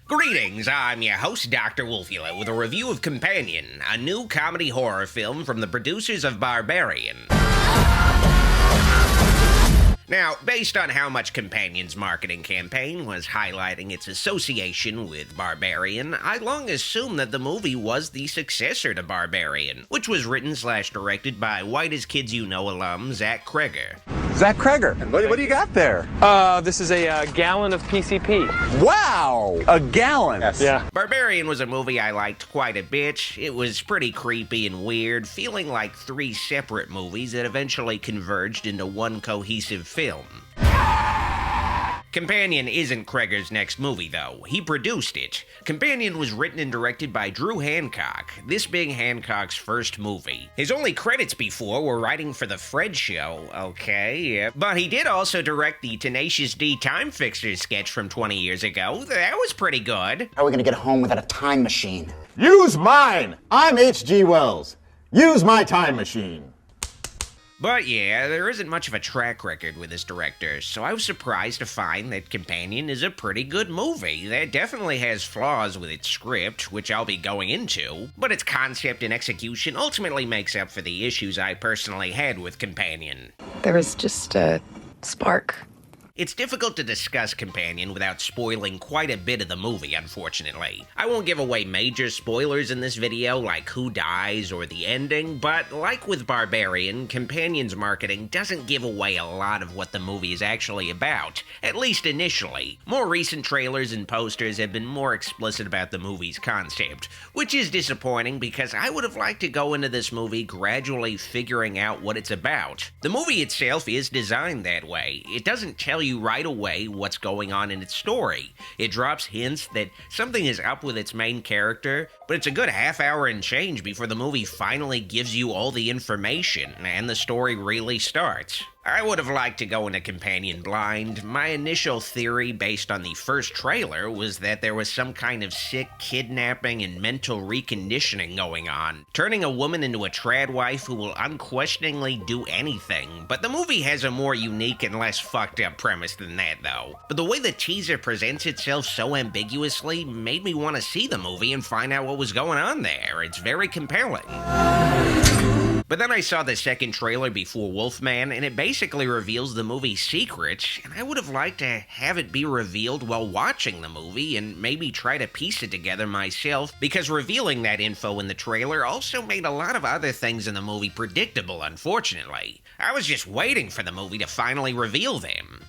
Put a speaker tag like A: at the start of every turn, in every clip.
A: Greetings, I'm your host, Dr. Wolfula, with a review of Companion, a new comedy horror film from the producers of Barbarian. Now, based on how much Companion's marketing campaign was highlighting its association with Barbarian, I long assumed that the movie was the successor to Barbarian, which was written/directed by White as Kids You Know alum Zach Kreger.
B: Zach Kreger. What do you got there?
C: This is a gallon of PCP.
B: Wow! A gallon?
C: Yes. Yeah.
A: Barbarian was a movie I liked quite a bit. It was pretty creepy and weird, feeling like three separate movies that eventually converged into one cohesive film. Companion isn't Kreger's next movie, though. He produced it. Companion was written and directed by Drew Hancock, this being Hancock's first movie. His only credits before were writing for The Fred Show, okay, yeah. But he did also direct the Tenacious D Time Fixers sketch from 20 years ago. That was pretty good.
D: How are we gonna get home without a time machine?
B: Use mine! I'm H.G. Wells. Use my time machine.
A: But yeah, there isn't much of a track record with this director, so I was surprised to find that Companion is a pretty good movie that definitely has flaws with its script, which I'll be going into, but its concept and execution ultimately makes up for the issues I personally had with Companion.
E: There was just a spark.
A: It's difficult to discuss Companion without spoiling quite a bit of the movie, unfortunately. I won't give away major spoilers in this video, like who dies or the ending, but like with Barbarian, Companion's marketing doesn't give away a lot of what the movie is actually about, at least initially. More recent trailers and posters have been more explicit about the movie's concept, which is disappointing because I would have liked to go into this movie gradually figuring out what it's about. The movie itself is designed that way. It doesn't tell you right away what's going on in its story. It drops hints that something is up with its main character, but it's a good half hour and change before the movie finally gives you all the information and the story really starts. I would have liked to go into Companion blind. My initial theory based on the first trailer was that there was some kind of sick kidnapping and mental reconditioning going on, turning a woman into a trad wife who will unquestioningly do anything, but the movie has a more unique and less fucked up premise than that though. But the way the teaser presents itself so ambiguously made me want to see the movie and find out what was going on there. It's very compelling. But then I saw the second trailer before Wolfman, and it basically reveals the movie's secret, and I would have liked to have it be revealed while watching the movie and maybe try to piece it together myself, because revealing that info in the trailer also made a lot of other things in the movie predictable, unfortunately. I was just waiting for the movie to finally reveal them.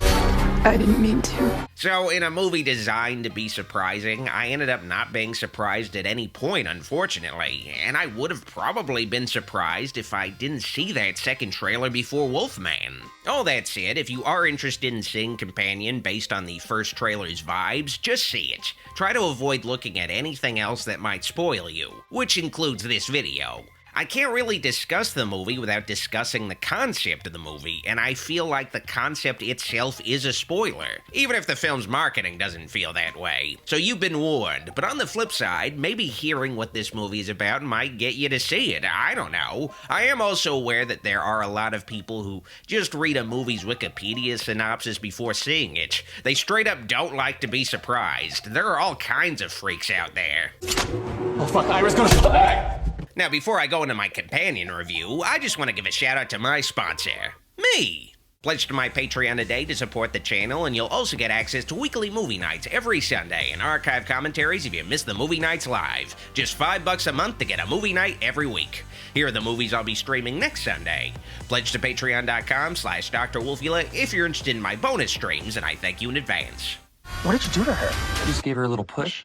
E: I didn't mean to.
A: So, in a movie designed to be surprising, I ended up not being surprised at any point, unfortunately, and I would have probably been surprised if I didn't see that second trailer before Wolfman. All that said, if you are interested in seeing Companion based on the first trailer's vibes, just see it. Try to avoid looking at anything else that might spoil you, which includes this video. I can't really discuss the movie without discussing the concept of the movie, and I feel like the concept itself is a spoiler, even if the film's marketing doesn't feel that way. So you've been warned, but on the flip side, maybe hearing what this movie is about might get you to see it, I don't know. I am also aware that there are a lot of people who just read a movie's Wikipedia synopsis before seeing it. They straight up don't like to be surprised. There are all kinds of freaks out there.
B: Oh fuck, Ira's gonna fly!
A: Now, before I go into my Companion review, I just want to give a shout out to my sponsor, me. Pledge to my Patreon today to support the channel, and you'll also get access to weekly movie nights every Sunday and archive commentaries if you miss the movie nights live. Just $5 a month to get a movie night every week. Here are the movies I'll be streaming next Sunday. Pledge to patreon.com/Dr. Wolfula if you're interested in my bonus streams, and I thank you in advance.
C: What did you do to her? I just gave her a little push.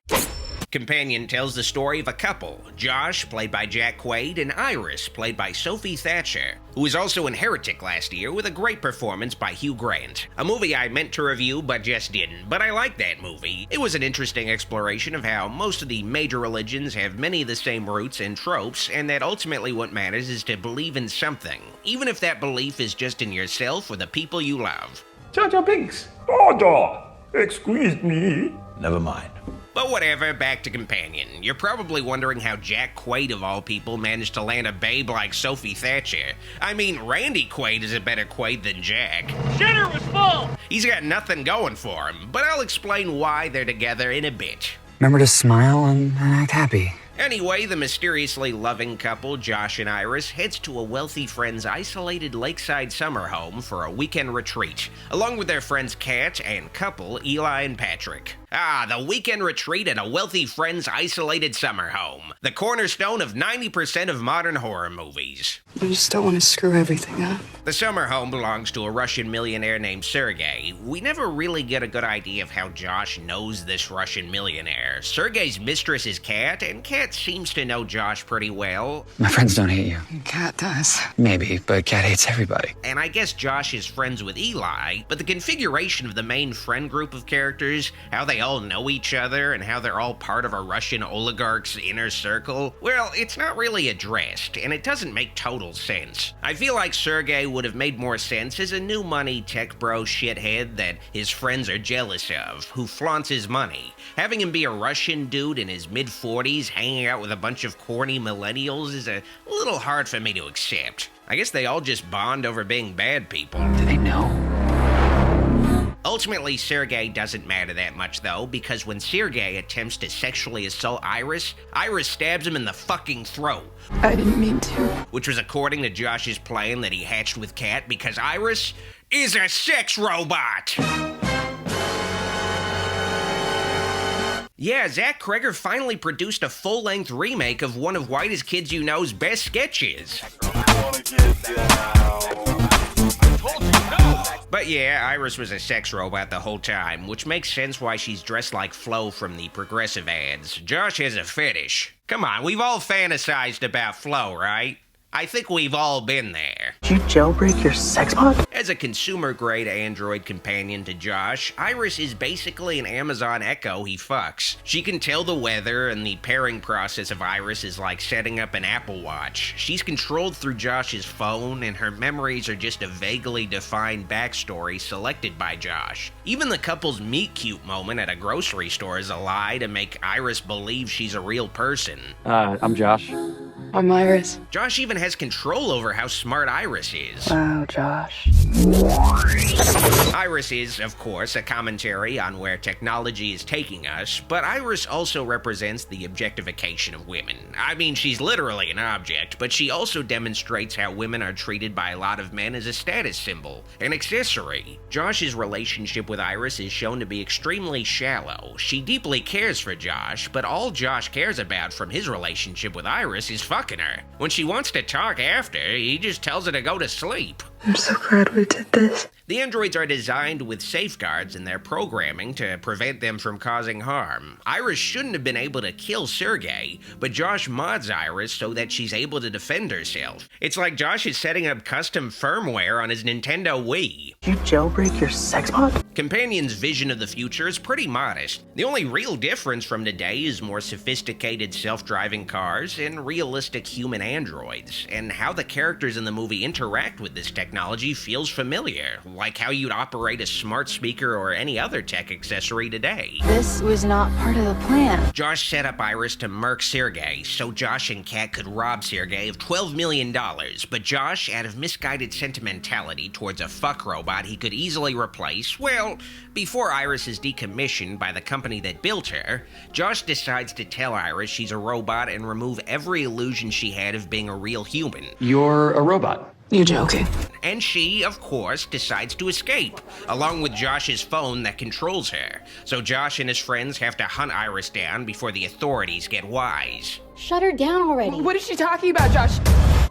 A: Companion tells the story of a couple, Josh, played by Jack Quaid, and Iris, played by Sophie Thatcher, who was also in Heretic last year with a great performance by Hugh Grant. A movie I meant to review but just didn't, but I liked that movie. It was an interesting exploration of how most of the major religions have many of the same roots and tropes, and that ultimately what matters is to believe in something, even if that belief is just in yourself or the people you love.
F: Jar Jar Binks! Order! Excuse me.
B: Never mind.
A: But whatever, back to Companion. You're probably wondering how Jack Quaid, of all people, managed to land a babe like Sophie Thatcher. I mean, Randy Quaid is a better Quaid than Jack.
G: Shitter was full!
A: He's got nothing going for him, but I'll explain why they're together in a bit.
G: Remember to smile and act happy.
A: Anyway, the mysteriously loving couple, Josh and Iris, heads to a wealthy friend's isolated lakeside summer home for a weekend retreat, along with their friends Kat and couple, Eli and Patrick. Ah, the weekend retreat at a wealthy friend's isolated summer home. The cornerstone of 90% of modern horror movies.
E: I just don't want to screw everything up.
A: The summer home belongs to a Russian millionaire named Sergei. We never really get a good idea of how Josh knows this Russian millionaire. Sergei's mistress is Kat, and Kat seems to know Josh pretty well.
G: My friends don't hate you.
E: Cat does.
G: Maybe, but Cat hates everybody.
A: And I guess Josh is friends with Eli, but the configuration of the main friend group of characters, how they all know each other, and how they're all part of a Russian oligarch's inner circle, well, it's not really addressed, and it doesn't make total sense. I feel like Sergei would have made more sense as a new money tech bro shithead that his friends are jealous of, who flaunts his money. Having him be a Russian dude in his mid-40s hanging out with a bunch of corny millennials is a little hard for me to accept. I guess they all just bond over being bad people.
G: Do they know?
A: Ultimately, Sergei doesn't matter that much, though, because when Sergei attempts to sexually assault Iris, Iris stabs him in the fucking throat.
E: I didn't mean to.
A: Which was according to Josh's plan that he hatched with Kat, because Iris is a sex robot! Yeah, Zach Kreger finally produced a full-length remake of one of Whitest Kids You Know's best sketches. But yeah, Iris was a sex robot the whole time, which makes sense why she's dressed like Flo from the Progressive ads. Josh has a fetish. Come on, we've all fantasized about Flo, right? I think we've all been there.
H: Did you jailbreak your sex bot?
A: As a consumer-grade Android companion to Josh, Iris is basically an Amazon Echo he fucks. She can tell the weather, and the pairing process of Iris is like setting up an Apple Watch. She's controlled through Josh's phone, and her memories are just a vaguely defined backstory selected by Josh. Even the couple's meet-cute moment at a grocery store is a lie to make Iris believe she's a real person.
C: I'm Josh.
E: I'm Iris.
A: Josh even has control over how smart Iris is.
H: Wow, Josh.
A: Iris is, of course, a commentary on where technology is taking us, but Iris also represents the objectification of women. I mean, she's literally an object, but she also demonstrates how women are treated by a lot of men as a status symbol, an accessory. Josh's relationship with Iris is shown to be extremely shallow. She deeply cares for Josh, but all Josh cares about from his relationship with Iris is fucking her. When she wants to talk after, he just tells her to go to sleep.
E: I'm so glad we did this.
A: The androids are designed with safeguards in their programming to prevent them from causing harm. Iris shouldn't have been able to kill Sergei, but Josh mods Iris so that she's able to defend herself. It's like Josh is setting up custom firmware on his Nintendo Wii.
H: Did you jailbreak your sex bot?
A: Companion's vision of the future is pretty modest. The only real difference from today is more sophisticated self-driving cars and realistic human androids, and how the characters in the movie interact with this technology feels familiar, like how you'd operate a smart speaker or any other tech accessory today.
I: This was not part of the plan.
A: Josh set up Iris to murk Sergei, so Josh and Kat could rob Sergei of $12 million, but Josh, out of misguided sentimentality towards a fuck robot he could easily replace, well, before Iris is decommissioned by the company that built her, Josh decides to tell Iris she's a robot and remove every illusion she had of being a real human.
C: You're a robot.
E: You're joking.
A: And she, of course, decides to escape, along with Josh's phone that controls her. So Josh and his friends have to hunt Iris down before the authorities get wise.
I: Shut her down already.
E: What is she talking about, Josh?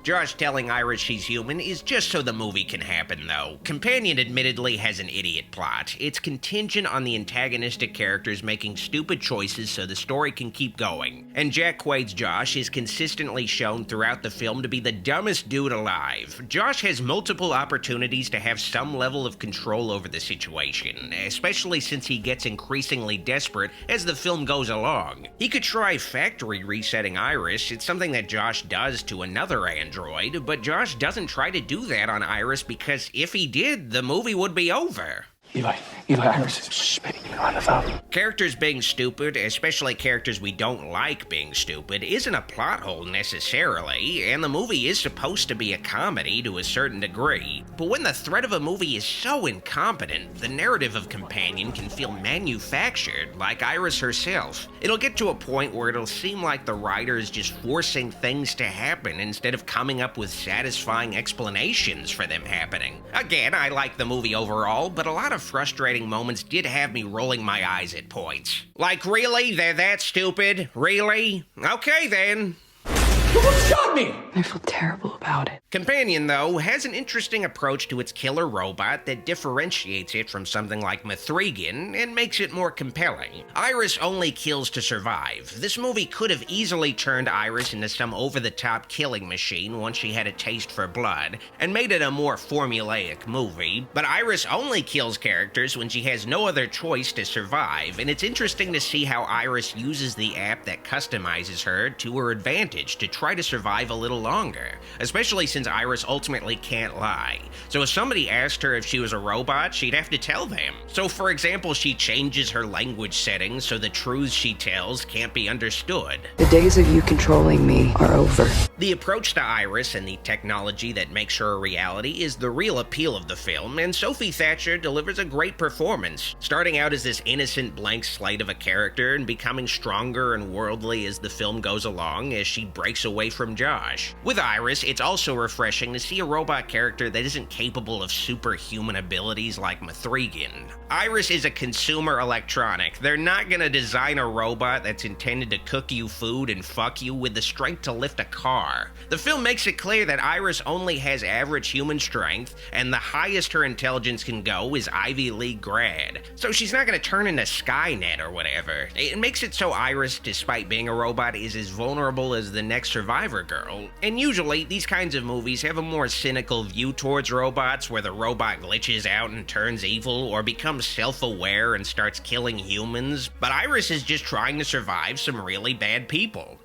A: Josh telling Iris she's human is just so the movie can happen, though. Companion admittedly has an idiot plot. It's contingent on the antagonistic characters making stupid choices so the story can keep going. And Jack Quaid's Josh is consistently shown throughout the film to be the dumbest dude alive. Josh has multiple opportunities to have some level of control over the situation, especially since he gets increasingly desperate as the film goes along. He could try factory resetting Iris. It's something that Josh does to another android, but Josh doesn't try to do that on Iris because if he did, the movie would be over.
H: Eli, Iris is spitting you on the phone.
A: Characters being stupid, especially characters we don't like being stupid, isn't a plot hole necessarily, and the movie is supposed to be a comedy to a certain degree. But when the thread of a movie is so incompetent, the narrative of Companion can feel manufactured, like Iris herself. It'll get to a point where it'll seem like the writer is just forcing things to happen instead of coming up with satisfying explanations for them happening. Again, I like the movie overall, but a lot of frustrating moments did have me rolling my eyes at points. Like, really? They're that stupid? Really? Okay then.
E: I feel terrible about it.
A: Companion, though, has an interesting approach to its killer robot that differentiates it from something like Mithrigan and makes it more compelling. Iris only kills to survive. This movie could have easily turned Iris into some over-the-top killing machine once she had a taste for blood, and made it a more formulaic movie, but Iris only kills characters when she has no other choice to survive, and it's interesting to see how Iris uses the app that customizes her to her advantage to try to survive a little longer, especially since Iris ultimately can't lie. So if somebody asked her if she was a robot, she'd have to tell them. So for example, she changes her language settings so the truths she tells can't be understood.
E: The days of you controlling me are over.
A: The approach to Iris and the technology that makes her a reality is the real appeal of the film, and Sophie Thatcher delivers a great performance, starting out as this innocent blank slate of a character and becoming stronger and worldly as the film goes along as she breaks away from Josh. With Iris, it's also refreshing to see a robot character that isn't capable of superhuman abilities like Mithrigan. Iris is a consumer electronic. They're not gonna design a robot that's intended to cook you food and fuck you with the strength to lift a car. The film makes it clear that Iris only has average human strength, and the highest her intelligence can go is Ivy League grad. So she's not gonna turn into Skynet or whatever. It makes it so Iris, despite being a robot, is as vulnerable as the next survivor girl. And usually, these kinds of movies have a more cynical view towards robots, where the robot glitches out and turns evil, or becomes self-aware and starts killing humans, but Iris is just trying to survive some really bad people.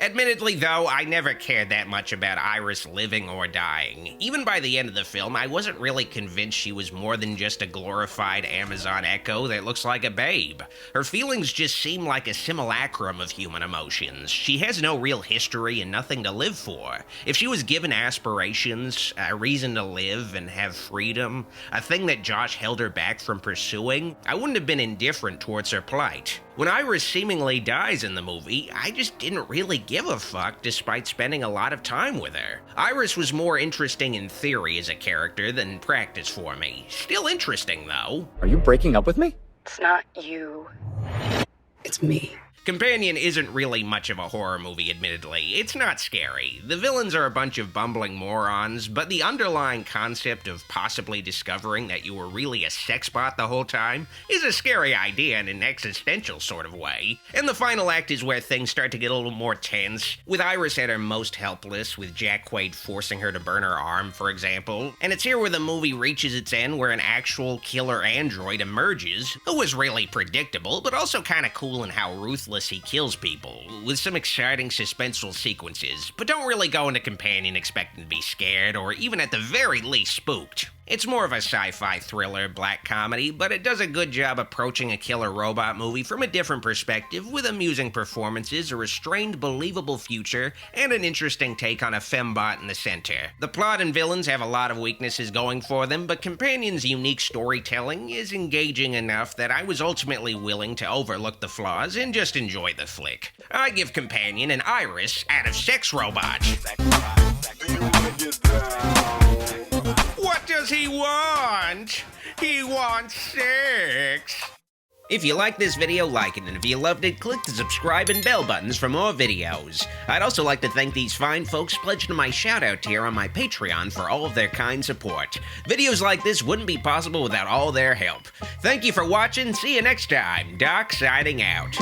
A: Admittedly, though, I never cared that much about Iris living or dying. Even by the end of the film, I wasn't really convinced she was more than just a glorified Amazon Echo that looks like a babe. Her feelings just seem like a simulacrum of human emotions. She has no real history and nothing to live for. If she was given aspirations, a reason to live and have freedom, a thing that Josh held her back from pursuing, I wouldn't have been indifferent towards her plight. When Iris seemingly dies in the movie, I just didn't really give a fuck despite spending a lot of time with her. Iris was more interesting in theory as a character than practice for me. Still interesting, though.
G: Are you breaking up with me?
E: It's not you. It's me.
A: Companion isn't really much of a horror movie, admittedly. It's not scary. The villains are a bunch of bumbling morons, but the underlying concept of possibly discovering that you were really a sex bot the whole time is a scary idea in an existential sort of way. And the final act is where things start to get a little more tense, with Iris at her most helpless, with Jack Quaid forcing her to burn her arm, for example. And it's here where the movie reaches its end, where an actual killer android emerges, who was really predictable, but also kind of cool in how ruthless he kills people, with some exciting suspenseful sequences, but don't really go into Companion expecting to be scared, or even at the very least spooked. It's more of a sci-fi thriller, black comedy, but it does a good job approaching a killer robot movie from a different perspective, with amusing performances, a restrained, believable future, and an interesting take on a fembot in the center. The plot and villains have a lot of weaknesses going for them, but Companion's unique storytelling is engaging enough that I was ultimately willing to overlook the flaws and just enjoy the flick. I give Companion an Iris out of Sex Robot. What does he want? He wants sex. If you liked this video, like it, and if you loved it, click the subscribe and bell buttons for more videos. I'd also like to thank these fine folks pledged to my shoutout tier on my Patreon for all of their kind support. Videos like this wouldn't be possible without all their help. Thank you for watching, see you next time. Doc signing out.